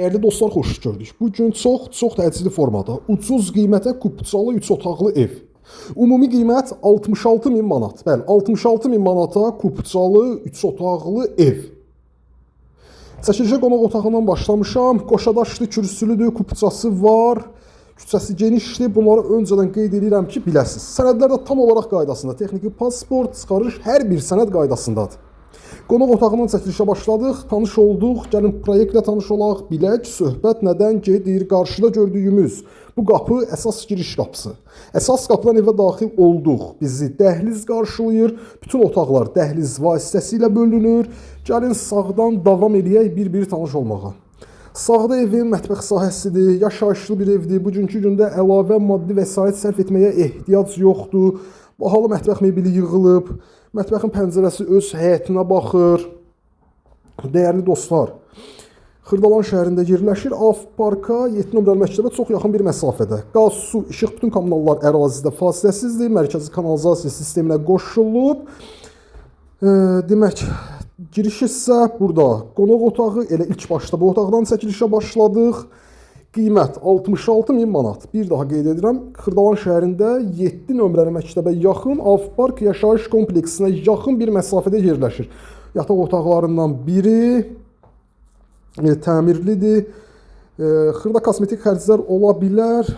Dəyərli dostlar, xoş gördük. Bu gün çox təcili formada ucuz qiymətə kupçalı 3 otaqlı ev. Ümumi qiymət 66 min manat. Bəli, 66 min manata kupçalı 3 otaqlı ev. Çəkilişə qonaq otağından başlamışam. Qoşadaşlı, kürsülüdür, kupçası var. Küçəsi genişdir. Bunları öncədən qeyd edirəm ki, biləsiniz. Sənədlər də tam olaraq qaydasında. Texniki pasport, çıxarış hər bir sənəd qaydasındadır. Qonaq otağından çəkilişə başladıq, tanış olduq, gəlin proyektlə tanış olaq, bilək, söhbət nədən gedir. Qarşıda gördüyümüz bu qapı əsas giriş qapısı. Əsas qapıdan evə daxil olduq. Bizi dəhliz qarşılayır, bütün otaqlar dəhliz vasitəsilə bölünür. Gəlin sağdan davam edək bir-bir tanış olmağa. Sağda evin mətbəx sahəsidir, yaşayışlı bir evdir. Bugünkü gündə əlavə maddi vəsait sərf etməyə ehtiyac yoxdur. Bahalı mətbəx mebeli yığılıb. Mətbəxin pəncərəsi öz həyətinə baxır. Dəyərli dostlar, Xırdalan şəhərində yerləşir. Avparka 7 nömrəli məktəbə çox yaxın bir məsafədə. Qaz, su, işıq, bütün kommunallar ərazidə fasiləsizdir. Mərkəzi kanalizasiya sisteminə qoşulub. Demək, giriş isə burada. Qonaq otağı, elə ilk başda bu otaqdan çəkilişə başladıq. Qiymət 66 min manat. Bir daha qeyd edirəm, Xırdalan şəhərində 7 nömrəli məktəbə yaxın Avpark yaşayış kompleksinə yaxın bir məsafədə yerləşir. Yataq otaqlarından biri təmirlidir. Xırda kosmetik xərclər ola bilər,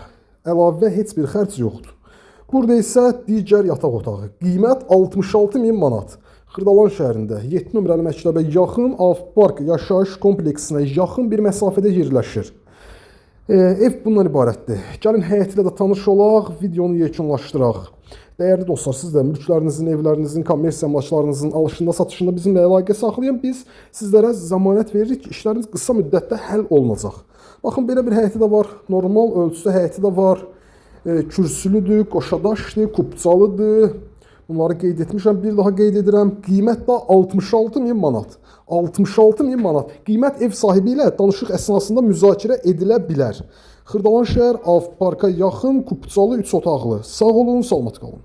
əlavə heç bir xərc yoxdur. Burada isə digər yataq otağı. Qiymət 66 min manat. Xırdalan şəhərində 7 nömrəli məktəbə yaxın Avpark yaşayış kompleksinə yaxın bir məsafədə yerləşir. Ev bundan ibarətdir. Gəlin həyəti ilə də tanış olaq, videonu yekunlaşdıraq. Dəyərli dostlar, siz də mülklərinizin, evlərinizin, kommersiya əmlaklarınızın alışında, satışında bizimlə əlaqə saxlayın. Biz sizlərə zəmanət veririk ki, işləriniz qısa müddətdə həll olunacaq. Baxın, belə bir həyəti də var, normal ölçüdə həyəti də var. Kürsülüdür, qoşadaşdır, kupçalıdır. Bunları qeyd etmişəm, bir daha qeyd edirəm. Qiymət də 66 min manat. 66 min manat. Qiymət ev sahibi ilə danışıq əsnasında müzakirə edilə bilər. Xırdalan şəhər Avparka yaxın, kupçalı 3 otaqlı. Sağ olun, salamat qalın.